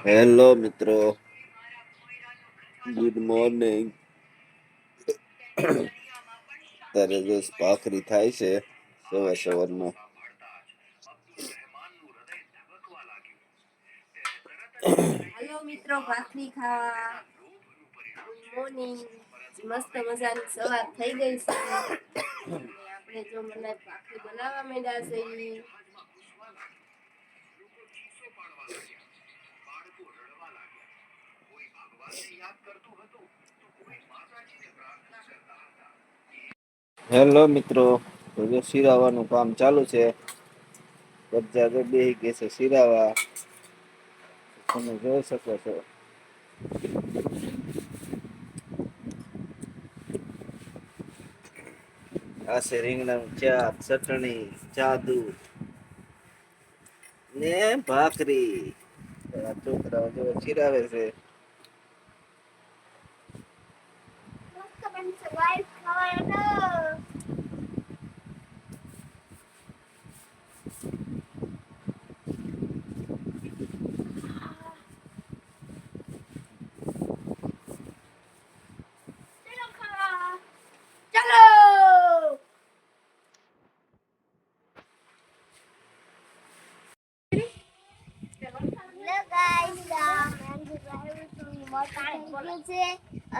Hello મિત્રો, good morning. અત્યારે જો ભાખરી થાય છે સવારમાં. હેલો મિત્રો, ભાખરી ખાવા. Good morning. મસ્ત મજાની સવાર થઈ ગઈ છે. આપણે જો મને ભાખરી બનાવવા માંડ્યા છે. હેલો મિત્રો, શિરાવાનું કામ ચાલુ છે. બધા તો બેહી ગયા છે શિરાવા. તમે જોઈ શકો છો. આ છે રીંગણાનું શાક, ચટણી, જાદુ ને ભાખરી. છોકરાઓ જો શિરાવે છે.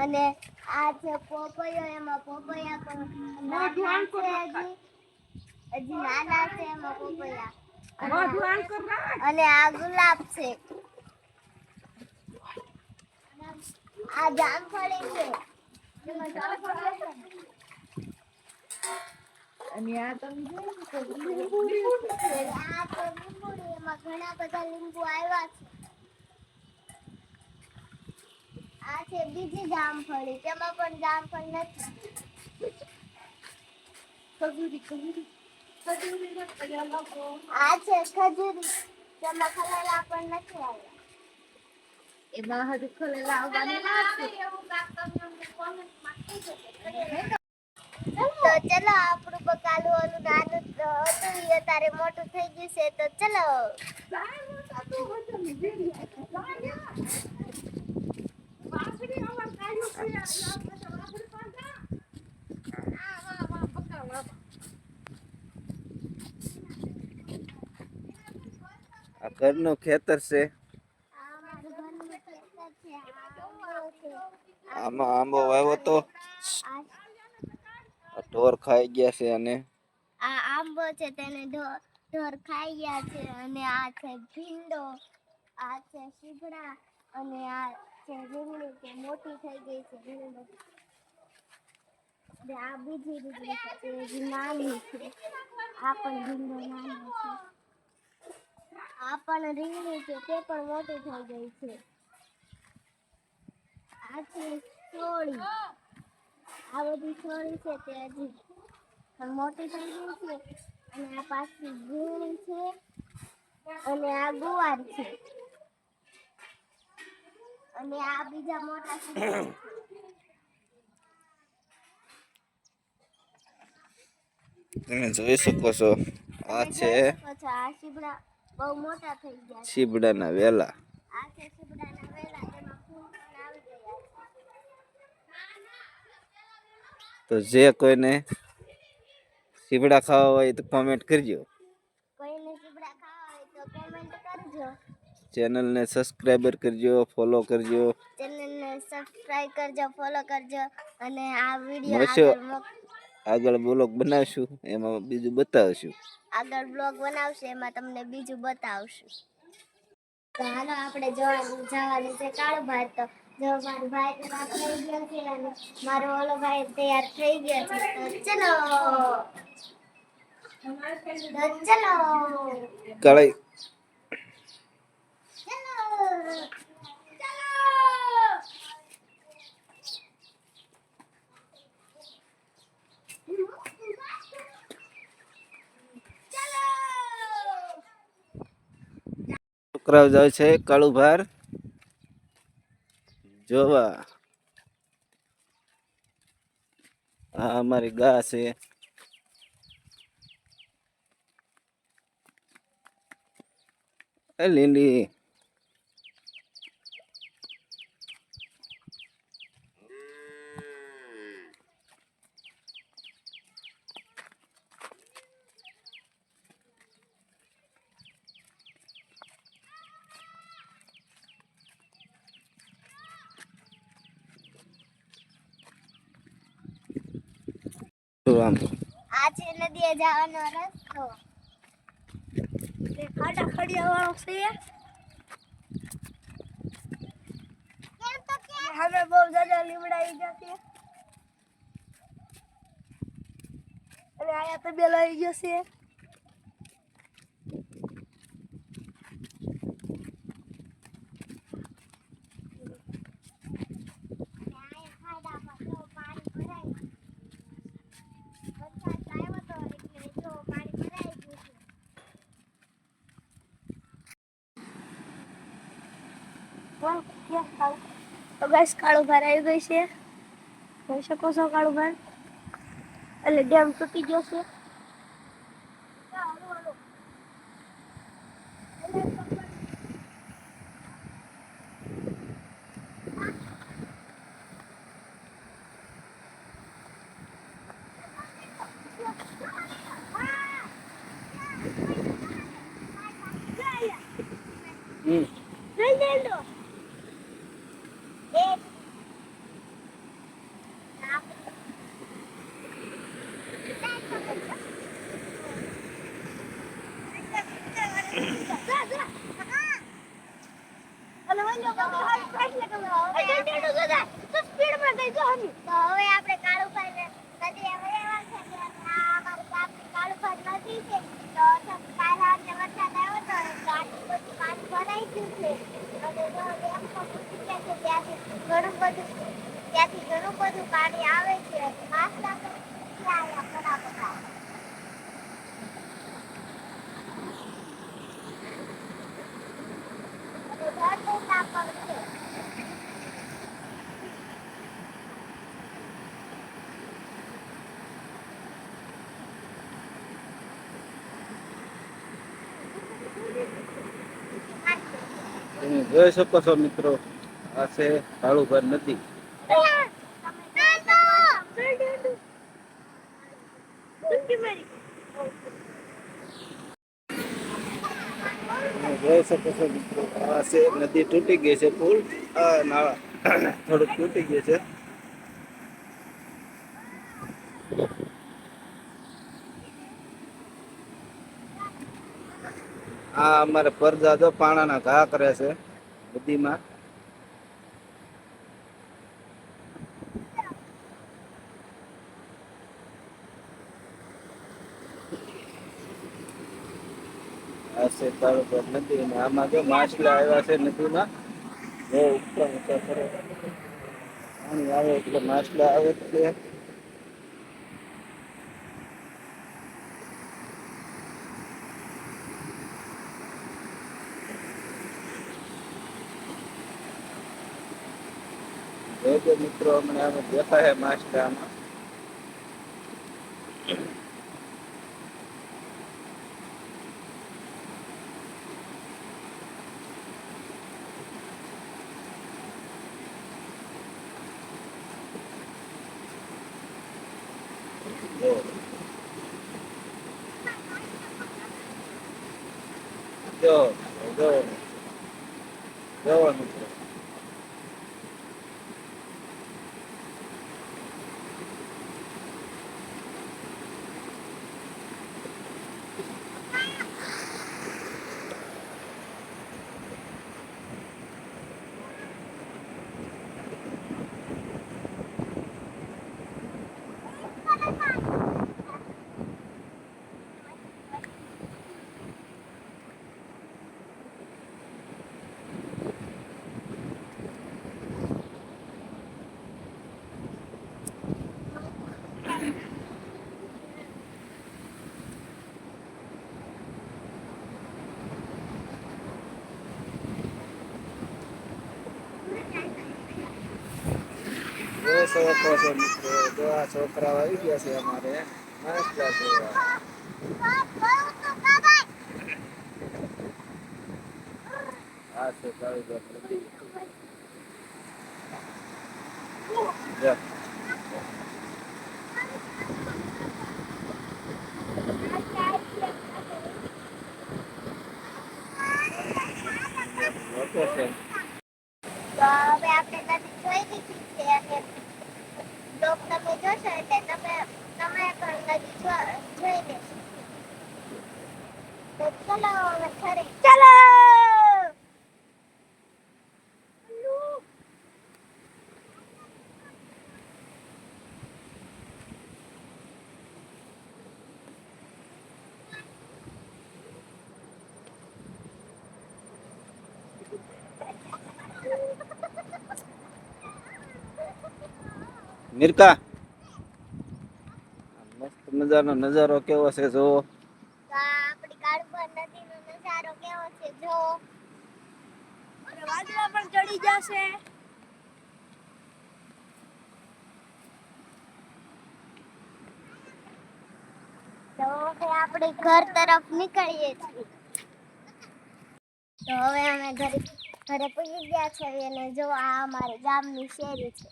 અને આ છે પોપૈયો, એમાં પોપૈયા પણ હજી નાના છે, એમાં પોપૈયા અને આ ગુલાબ છે, આ જામફળી છે અને આ તમે જોઈ શકો લીંબુ છે. આ તો લીંબુડી, એમાં ઘણા બધા લીંબુ આવ્યા છે. આ છે બીજી જામફળી, તેમાં પણ જામફળ નથી. આ છે ખજૂરી, તેમાં ખરેલા પણ નથી આવ્યા. એમાં હજુ ખરેલા આવવાની વાર છે. તો ચલો, આપણું બકાલું ઓલું નાનું હતું એ તારે મોટું થઈ ગયું છે. તો ચલો આ ઘરનું ખેતર છે. આમાં આંબો વાવ્યો તો ઢોર ખાઈ ગયા છે. અને આ આંબો છે, તેને ઢોર ખાઈ ગયા છે. અને આ છે ભીંડો, આ છે સીભડા, અને આ છે રીંગણી, કે મોટી થઈ ગઈ છે રીંગણી. આ બીજી રીંગણી છે, તે નાની છે. આ પણ ભીંડો નાનો છે. આ પણ રીંગણી છે, તે પણ મોટી થઈ ગઈ છે. આ છે ચોળી, આ બધી ચોળી છે, તે હજી મોટી થઈ ગઈ છે. અને આ પાછી રીંગણી છે, અને આ ગુવાર છે, અને આ બીજા મોટા છે. તમે જોઈ શકો છો, આ છે આ સીબડા બહુ મોટા થઈ ગયા છે. સીબડાના વેલા. આ છે સીબડાના વેલા, તેમાં ફૂલ પણ આવી ગયા છે. તો જે કોઈને સીબડા ખાવા હોય તો કોમેન્ટ કરજો. કોઈને સીબડા ખાવા હોય તો કોમેન્ટ કરજો. ચેનલને સબસ્ક્રાઇબર કરજો, ફોલો કરજો. ચેનલને સબસ્ક્રાઇબ કરજો, ફોલો કરજો. અને આ વિડિયો આગળ બ્લોગ બનાવશું, એમાં બીજું બતાવશું. આગળ બ્લોગ બનાવશું, એમાં તમને બીજું બતાવશું. તો હાલો, આપણે જવાનું છે કાળો ભાઈ. તો જો મારો ભાઈ તૈયાર થઈ ગયો છે, અને મારો ઓલો ભાઈ તૈયાર થઈ ગયો છે. તો ચલો કળાઈ છોકરાઓ જાય છે કાળું ભાર જોવા. આ અમારી ગા છે. લીલી આમ આ છે નદીએ જવાનો રસ્તો. તે ખાડા ખડિયા વાળો છે કેમ તો કે હવે બહુ જાજા લીમડાઈ જશે અને આયા તો બેલ આવી જશે. આયા ખાડામાં જો પાણી ભરાય. વરસાદ આવ્યો તો એટલે જો પાણી ભરાઈ ગયું છે. વાહ ક્યાં ખાડું તો ગાઈસ કાળું ભાર આવી ગઈ છે જોઈ શકો છો કાળું ભાર એટલે ડેમ તૂટી ગયો છે. હમ લઈ લેલો એક અને વંજો તો હાથ પાછલે કરો અજે ટેડો જજા તો સ્પીડ માં ગઈ જો હમી તો હવે આપણે કાળુભાઈ નદી વહેવા છે કે આ અમારી ગામની કાળુભાઈ નદી છે. તો કાલ રાત્રે વરસાદ આવ્યો તો આટલું બધું પાણી ભરાઈ ગયું છે અને જો ડેમ તો તૂટી ગયા છે ત્યાંથી ઘણું બધું પાણી આવે છે. માસલા તો ત્યાં આવ્યા ઘણા બધા. અને દર ડેટા પર છે. તમે જોઈ શકો છો મિત્રો આ છે કાળુભાર નદી. તમે જોઈ શકો છો મિત્રો આ છે નદી તૂટી ગઈ છે પુલ આ નાળા થોડુંક તૂટી ગયું છે. આ અમારે પરજા જો પાણાના ઘા કરે છે નદીમાં. આ છે કાળુભાર નદી અને આમાં જો માછલા આવ્યા છે નદીમાં. બહુ ઉપર ઊંચા કરે પાણી આવે એટલે માછલા આવે એટલે જોજો મિત્રો અમને આમાં દેખાય માછલા આમાં. જો જો જો મિત્રો જોઈ શકો છો મિત્રો જો આ છોકરાઓ આવી ગયા છે અમારે નાસ્તા જોવા. આ છે કાળુભાર નદી. જો. લોકેશન તો હવે આપણે નદી જોઈ લીધી છે અને બ્લોગ તમે જોશો એટલે તમે પણ નદી જોઈ લેશો. તો ચલો હવે ઘરે ચલો. મિરકા મસ્ત મજાનો નજારો કેવો છે જો. આપણી કાળુભર નદીનો નજારો કેવો છે જો. અને વાદળા પણ ચડી જશે. તો હવે આપણે ઘર તરફ નીકળીએ છીએ. તો હવે અમે ઘરે પહોંચી ગયા છે અને જો આ અમારી ગામની શેરી છે.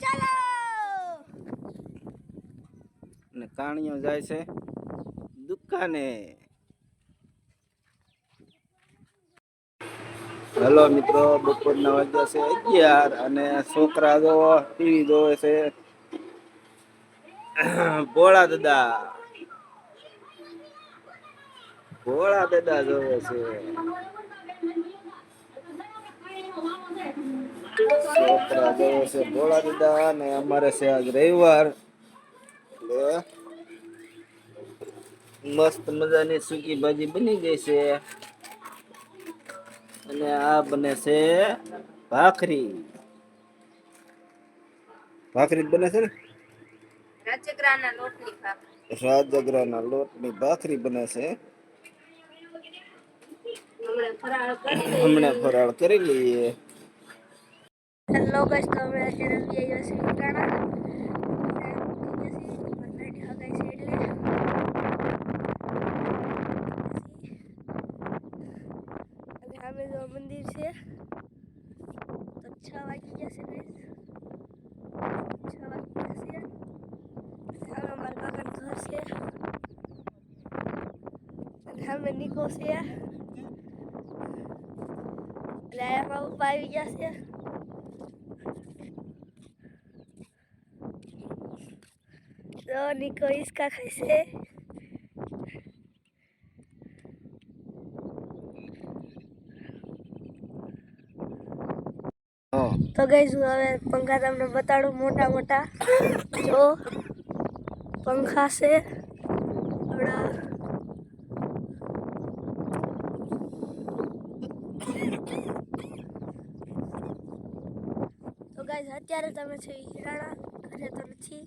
ચાલો. અને કાણીઓ જાય છે દુકાને. હેલો મિત્રો, બપોરના વાગ્યા છે 11 અને છોકરા જો ટીવી જોવે છે. ભોળા દાદા જોવે છે. છોકરા જોવે છે ભોળા દાદા અને અમારે છે આજ રવિવાર એટલે મસ્ત મજાની સૂકી ભાજી બની ગઈ છે અને આ બને છે ભાખરી બને છે ને રાજગરાના લોટની ભાખરી. રાજગરાના લોટની ભાખરી બને છે. હમણાં ફરાળ કરી લઈએ. હેલો ગાઈસ, તો અમે અત્યારે આવી ગયા છીએ ઉત્તરાયણ. અમે જો મંદિર છે તો 6 વાગી ગયા છે ગાઈસ. 6 વાગી ગયા છે. હવે અમારા કાકાનું ઘર છે અને અમે નીકો છે એટલે આમાં પપ્પા આવી ગયા છે. તો નિકો હિસકા ખાય છે. તો ગાઈસ હવે પંખા તમને બતાડું. મોટા મોટા જો પંખા છે. તો ગાઈસ અત્યારે તમે છે હિરાણા, ઘરે તો નથી.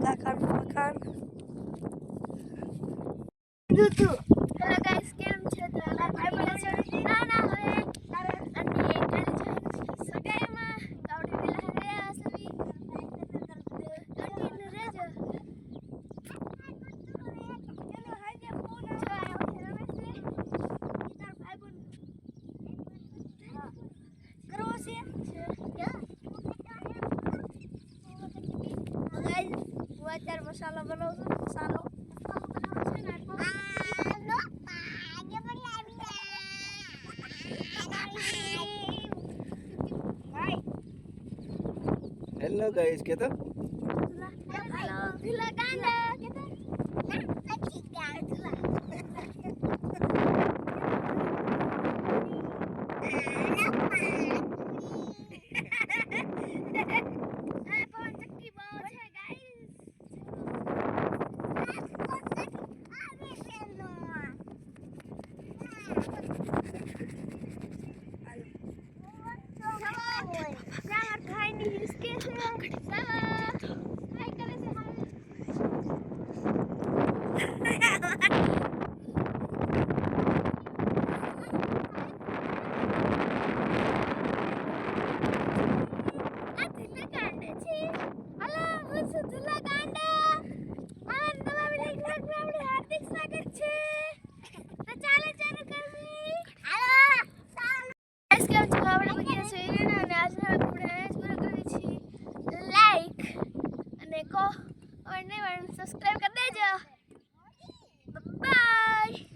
કાકાનું મકાન. હેલો ગાઈસ, કેમ છો? તો ભાઈ બોલે છે ના હવે અને કાલે સગાઈમાં કાવડી પેલા હવે આસવી કન્ટિન્યુ રહેજો. ચલો હાજે ફોન આવ્યો રમેશ ને તાર ભાઈ બોલ કરવો છે ગાઈસ. હું અત્યારે મસાલો બનાવું છું. મસાલો હેલો ગાઈસ કે તો લાઈક ચેનલને પણ સબસ્ક્રાઇબ કરી દેજો. બાય.